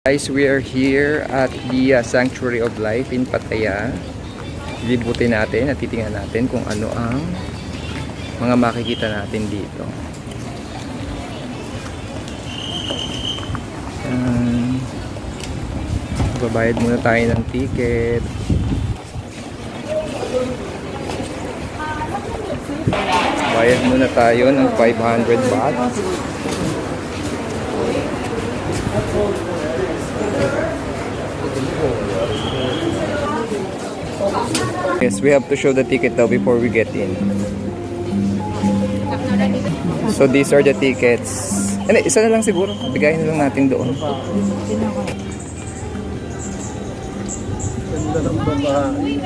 Guys, we are here at the Sanctuary of Life in Pattaya. Libutin natin at titingnan natin kung ano ang mga makikita natin dito. Babayad muna tayo ng ticket. Bayad muna tayo ng 500 baht. Yes, we have to show the ticket though before we get in. So these are the tickets. Isa na lang siguro. Bigayin na lang natin doon. Ganda ng babae.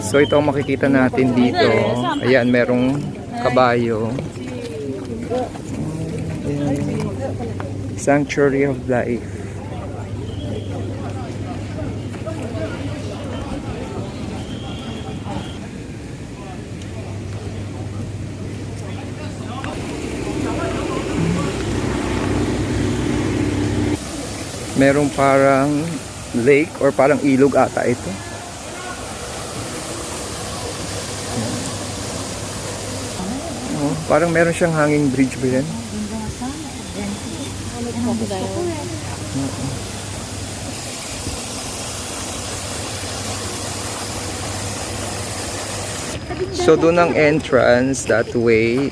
So ito ang makikita natin dito. Ayan, merong kabayo. Ayan. Sanctuary of Life. Merong parang lake or parang ilog ata ito. Oh, parang meron siyang hanging bridge ba yan? So doon ang entrance, that way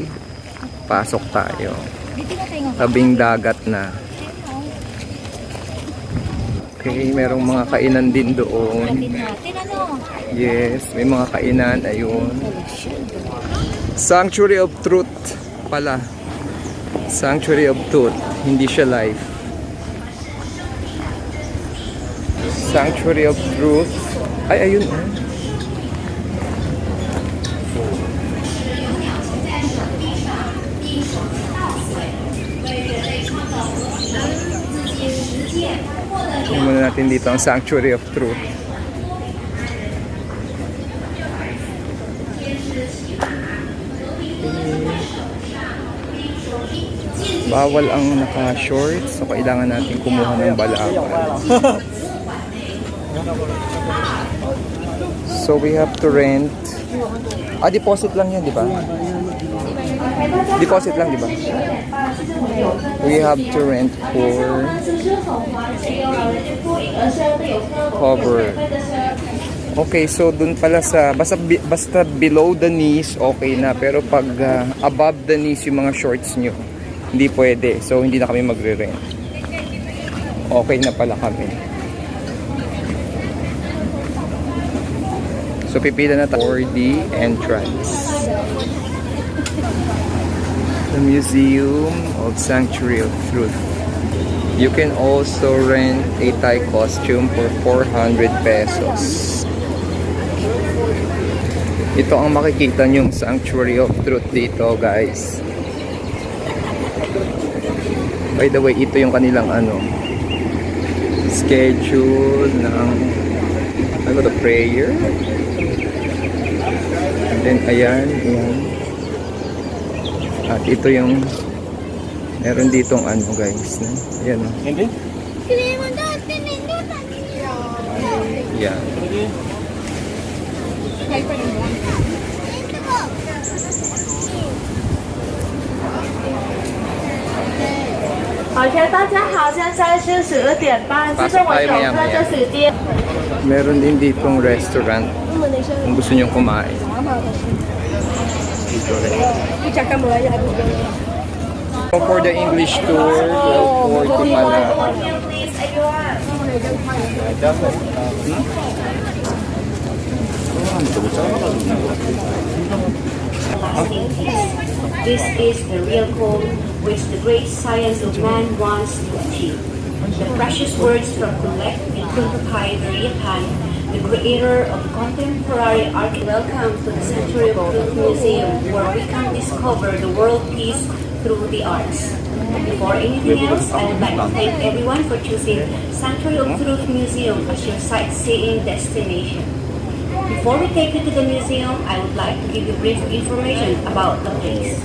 pasok tayo. Tabing dagat na. Okay, merong mga kainan din doon. Yes, may mga kainan. Ayun. Sanctuary of Truth pala. Sanctuary of Truth. Hindi siya live. Sanctuary of Truth. Ay, ayun. Tingnan muna natin dito ang Sanctuary of Truth. Bawal ang naka-shorts, so kailangan natin kumuha ng balawan. So we have to rent. Deposit lang yan, di ba? Deposit lang, di ba? We have to rent for cover. Okay, so dun pala sa basta below the knees okay na, pero pag above the knees yung mga shorts nyo, hindi pwede. So hindi na kami magre-rent. Okay na pala kami. So pipila na tayo for the entrance. The Museum of Sanctuary of Truth. You can also rent a Thai costume for 400 pesos. Ito ang makikita nyong Sanctuary of Truth dito, guys. By the way, ito yung kanilang schedule ng the prayer. And then ayan. At ito yung meron ditong guys, no? Ayan, no? Yan. Meron din ditong restaurant kung gusto nyong kumain. So for the English tour, 1240 pala. This is the real goal which the great science of man wants to achieve. The precious words from Colette Proprietary Japan, the creator of contemporary art. Welcome to the Sanctuary of Truth Museum, where we can discover the world peace through the arts. Before anything else, I would like to thank everyone for choosing Sanctuary of Truth Museum as your sightseeing destination. Before we take you to the museum, I would like to give you brief information about the place.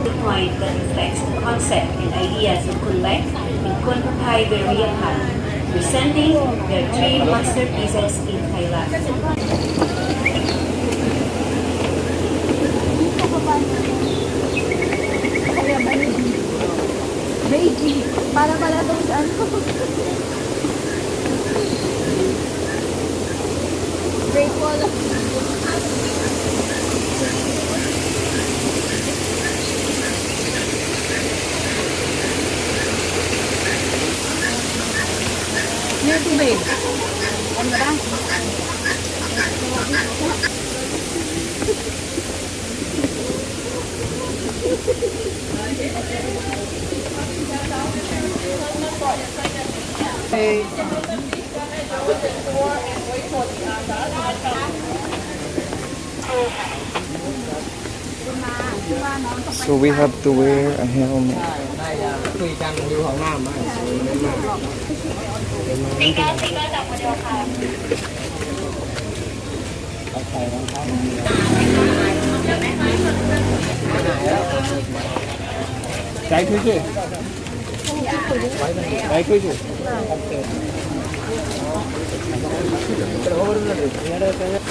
The point that reflects the concept and ideas of Kunlek and Kunpapai Berriapan, presenting their three masterpieces in Thailand. Reiki. Para pala doon sa ano. Grateful. Maybe babe. Ano ba? So we have to wear a helmet.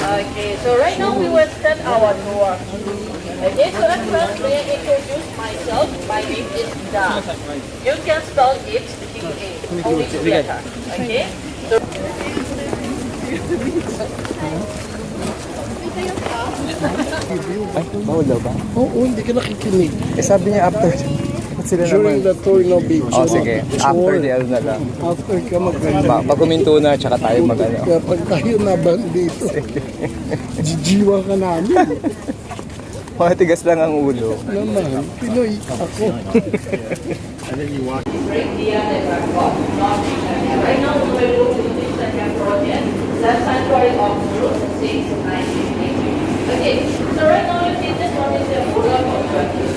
Okay, so right now we will start our tour. Okay, so at first may I introduce myself. My name is Da. You can spell it D-A, only two letters. Okay? So, Ay, bawal daw ba? Oo, hindi ka nakikinig. Eh sabi niya after. Ba't sila During naman? the tour no beach. Oh, sige. After the ano na lang. After ka magkanda. Pag huminto na, tsaka tayo mag-ano. Kaya pag tayo naban dito, jijiwa ka namin. Matigas lang ang ulo. Naman, Pinoy ako. Great Dia de Bangkok, North China. Right now we will go to the second project. That's Sanctuary of Truth, 6, 1980. Okay, so right now you see this one is the Buddha construction.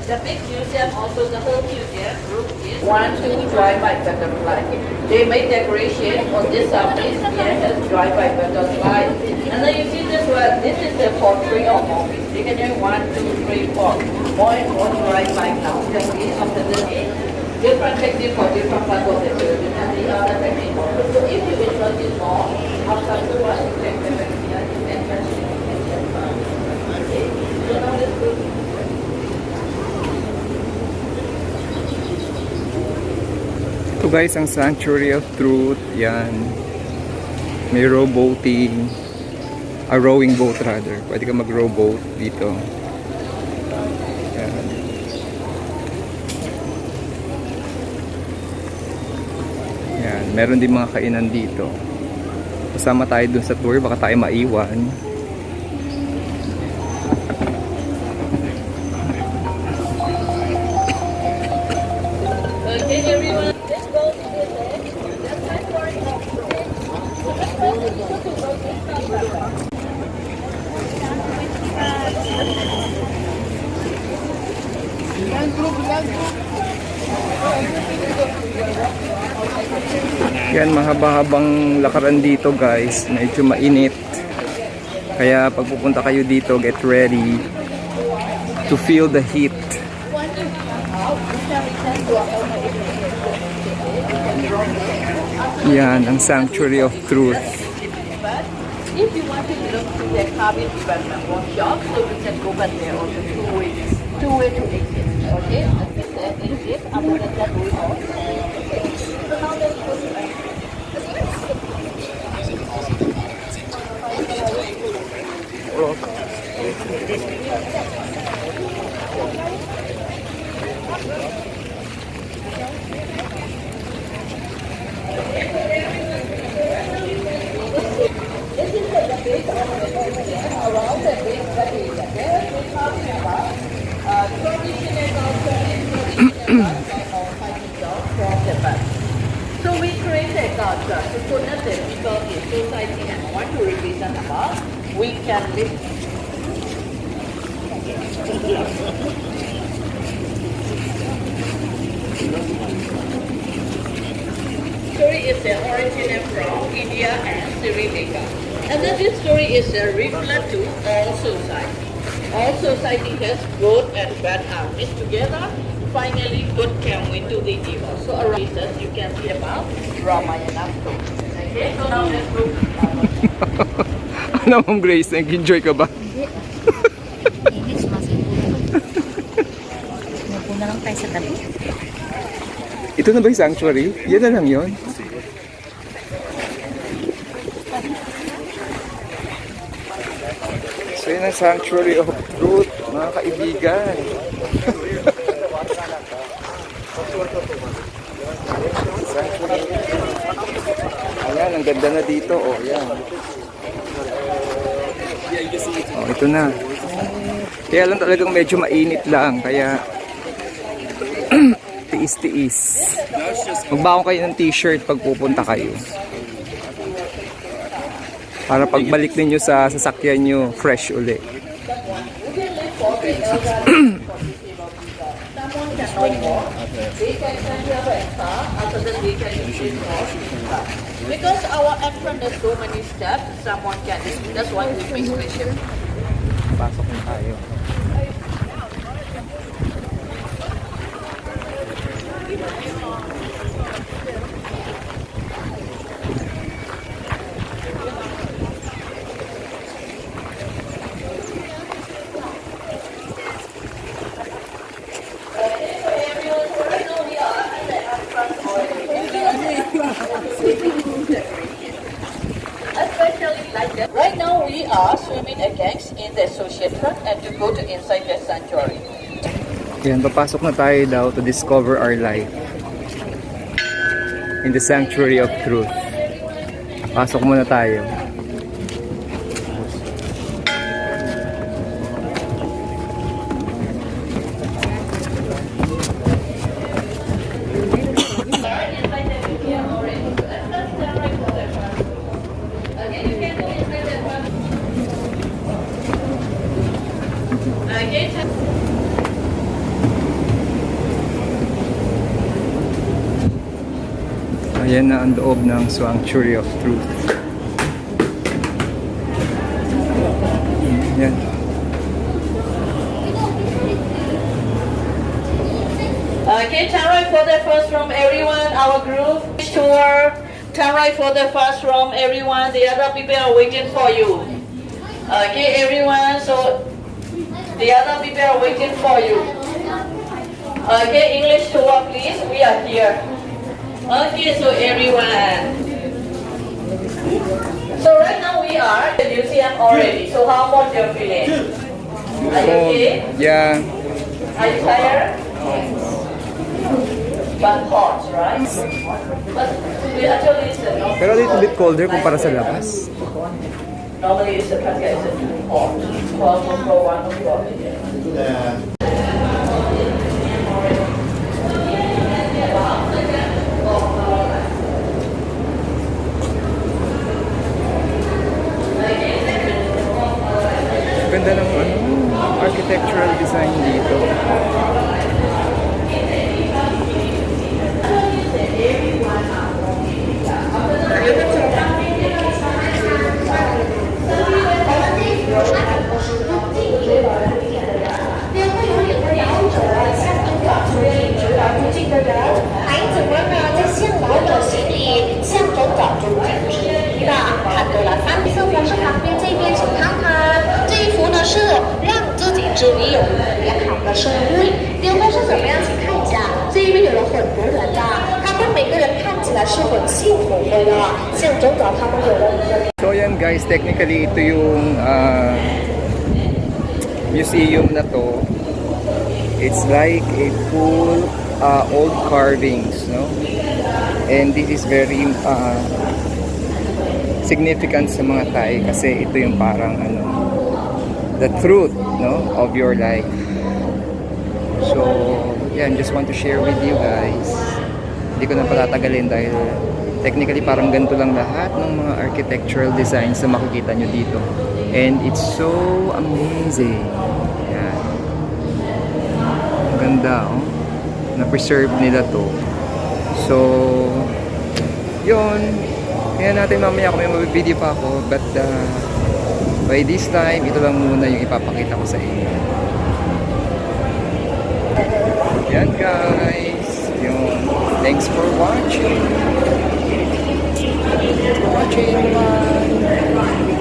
The big museum, also the whole museum group is one to drive-by butterfly. They made decoration on this surface here as drive-by butterfly. And then you see this one, this is the portrait of Morpheus. You can do 1, 2, 3, 4. More and more drive-by now. Just after this different technique for different parts of the building and the other technique. So if you interest in more, after the one, you can come back here, you can touch it. Okay, so now let's go. Ito guys, ang Sanctuary of Truth. Yan. May rowboating. A rowing boat rather. Pwede ka mag-rowboat dito. Yan. Yan. Meron din mga kainan dito. Kasama tayo dun sa tour. Baka tayo maiwan. Okay, everyone, let's go to the left. That's Sanctuary of Truth. Let's go to the Yan, mahaba-habang lakaran dito guys. Medyo mainit. Kaya pag pupunta kayo dito, get ready to feel the heat. Yan, ang Sanctuary of Truth. If you want to look to the cabin development workshop, so we can go back there also two-way to exit. Okay, and this exit, after that we off. So now let's go to around the big area. There we talking about traditional from the past. So we created culture to connect the people in society and want to represent about we can live Story is originated from India and Sri Lanka. And then this story is reflect to all society. All society has good and bad are mixed together. Finally, good can win to the evil. So a reason you can see about Ramayana story. Okay, so now let's look. Ano, Ma'am Grace, nag-enjoy ka ba? Init, sumasiguro. Upo na lang tayo sa tabi. Ito na ba yung sanctuary? Yan na lang yun. So yun ang Sanctuary of Truth, mga kaibigan. Ayan, ang ganda na dito. Oh, yan. Oh, ito na. Kaya lang talagang medyo mainit lang. Kaya tiis-tiis. Magbaon kayo ng t-shirt pag pupunta kayo. Para pagbalik ninyo sa sasakyan nyo, fresh uli. Because our entrance has so many steps, someone can. That's why we make special. Pasok na tayo. Especially like that. Right now we are swimming against in the associate truck and to go to inside the sanctuary. Yan, papasok na tayo daw to discover our life in the Sanctuary of Truth. Pasok muna tayo. Ayan na ang loob ng Sanctuary of Truth. Yan. Okay, turn right for the first from everyone, our group tour. Turn right for the first from everyone, the other people are waiting for you. Okay, everyone, so the other people are waiting for you. Okay, English tour please, we are here. Okay, so everyone. So right now we are at the museum already. So how about your feeling? Are you okay? Yeah. Are you tired? But hot, right? But we actually it's a Pero a little bit colder kumpara sa labas. normally it's a Pattaya is too hot. 12 o'clock, 1 o'clock. Ganda ng architectural design dito. So yan guys, technically ito yung museum na to. It's like a full old carvings, no? And this is very significant sa mga Thai kasi ito yung parang the truth, no, of your life. So yan, just want to share with you guys. Hindi ko na patatagalin dahil technically parang ganito lang lahat ng mga architectural designs na makikita nyo dito. And it's so amazing. Yan. ganda, oh. Na-preserve nila to. So, yun. Kaya natin mamaya kung may mabibideo pa ako. But, by this time, ito lang muna yung ipapakita ko sa inyo. Yan guys. Yun. Thanks for watching. Thanks for watching. Bye.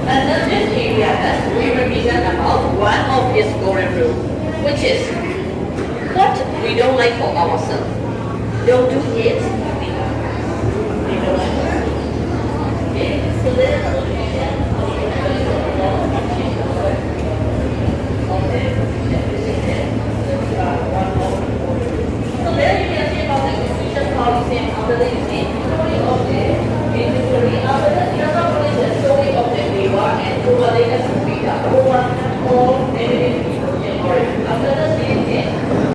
And then this area, we represent about one of his golden rule, which is what we don't like for ourselves. Don't do it